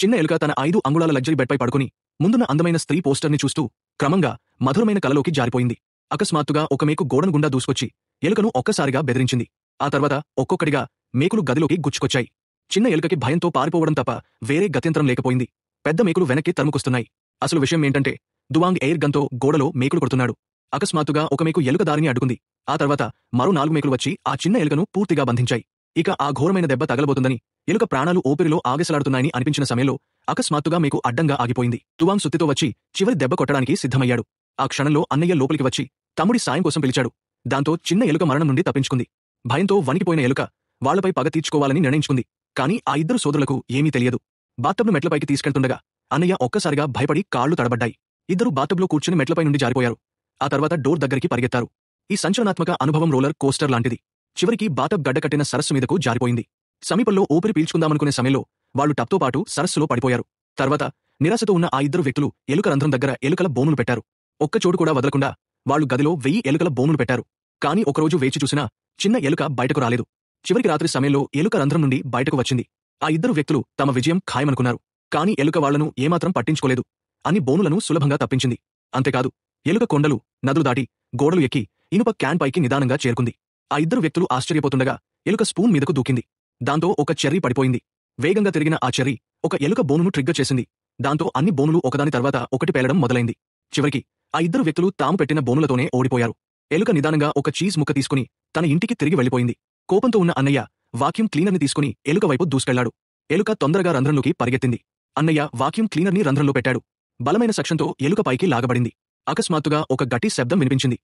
చిన్న ఎలుక తన 5 అంగుళాల లగ్జరీ బెడ్పై పడుకుని ముందున్న అందమైన స్త్రీ పోస్టర్ని చూస్తూ క్రమంగా మధురమైన కలలోకి జారిపోయింది. అకస్మాత్తుగా ఒక మేకు గోడను గుండా దూసుకొచ్చి ఎలుకను ఒక్కసారిగా బెదిరించింది. ఆ తర్వాత ఒక్కొక్కటిగా మేకులు గదిలోకి గుచ్చుకొచ్చాయి. చిన్న ఎలుకకి భయంతో పారిపోవడం తప్ప వేరే గత్యంతరం లేకపోయింది. పెద్ద మేకులు వెనక్కి తరుముకొస్తున్నాయి. అసలు విషయం ఏంటంటే దువాంగ్ ఎయిర్ గన్తో గోడలో మేకులు కొడుతున్నాడు. అకస్మాత్తుగా ఒక మేకు ఎలుక దారిని అడ్డుకుంది. ఆ తర్వాత మరో 4 మేకులు వచ్చి ఆ చిన్న ఎలుకను పూర్తిగా బంధించాయి. ఇక ఆ ఘోరమైన దెబ్బ తగలబోతుందని, ఎలుక ప్రాణాలు ఊపిరిలో ఆగసలాడుతున్నాయని అనిపించిన సమయంలో అకస్మాత్తుగా మేకు అడ్డంగా ఆగిపోయింది. దువాంగ్ సుత్తితో వచ్చి చివరి దెబ్బ కొట్టడానికి సిద్ధమయ్యాడు. ఆ క్షణంలో అన్నయ్య లోపలికి వచ్చి తమ్ముడి సాయం కోసం పిలిచాడు. దాంతో చిన్న ఎలుక మరణం నుండి తప్పించుకుంది. భయంతో వణికిపోయిన ఎలుక వాళ్లపై పగ తీర్చుకోవాలని నిర్ణయించుకుంది. కానీ ఆ ఇద్దరు సోదరులకు ఏమీ తెలియదు. బాత్టబ్ను మెట్లపైకి తీసుకెళ్తుండగా అన్నయ్య ఒక్కసారిగా భయపడి కాళ్లు తడబడ్డాయి. ఇద్దరు బాత్టబ్లో కూర్చుని మెట్లపై నుండి జారిపోయారు. ఆ తర్వాత డోర్ దగ్గరికి పరిగెత్తారు. ఈ సంచలనాత్మక అనుభవం రోలర్ కోస్టర్ లాంటిది. చివరికి బాటబ్ గడ్డకట్టిన సరస్సు మీదకు జారిపోయింది. సమీపంలో ఊపిరి పీల్చుకుందామనుకునే సమయంలో వాళ్లు టప్తో పాటు సరస్సులో పడిపోయారు. తర్వాత నిరాశతో ఉన్న ఆ ఇద్దరు వ్యక్తులు ఎలుక రంధ్రం దగ్గర ఎలుకల బోనులు పెట్టారు. ఒక్కచోటు కూడా వదలకుండా వాళ్లు గదిలో 1000 ఎలుకల బోనులు పెట్టారు. కానీ ఒకరోజు వేచి చూసినా చిన్న ఎలుక బయటకు రాలేదు. చివరికి రాత్రి సమయంలో ఎలుక రంధ్రం నుండి బయటకు వచ్చింది. ఆ ఇద్దరు వ్యక్తులు తమ విజయం ఖాయమనుకున్నారు. కానీ ఎలుక వాళ్లను ఏమాత్రం పట్టించుకోలేదు. అన్ని బోనులను సులభంగా తప్పించింది. అంతేకాదు, ఎలుక కొండలు, నదులు దాటి, గోడలు ఎక్కి ఇనుప క్యాన్ పైకి నిదానంగా చేరుకుంది. ఆ ఇద్దరు వ్యక్తులు ఆశ్చర్యపోతుండగా ఎలుక స్పూన్ మీదకు దూకింది. దాంతో ఒక చెర్రీ పడిపోయింది. వేగంగా తిరిగిన ఆ చెర్రీ ఒక ఎలుక బోనును ట్రిగ్గర్ చేసింది. దాంతో అన్ని బోనులు ఒకదాని తర్వాత ఒకటి పేలడం మొదలైంది. చివరికి ఆ ఇద్దరు వ్యక్తులు తాము పెట్టిన బోనులతోనే ఓడిపోయారు. ఎలుక నిదానంగా ఒక చీజ్ ముక్క తీసుకుని తన ఇంటికి తిరిగి వెళ్లిపోయింది. కోపంతో ఉన్న అన్నయ్య వాక్యూమ్ క్లీనర్ని తీసుకుని ఎలుక వైపు దూసుకెళ్లాడు. ఎలుక తొందరగా రంధ్రంలోకి పరిగెత్తింది. అన్నయ్య వాక్యూమ్ క్లీనర్ని రంధ్రంలో పెట్టాడు. బలమైన సక్షన్తో ఎలుక పైకి లాగబడింది. అకస్మాత్తుగా ఒక గట్టి శబ్దం వినిపించింది.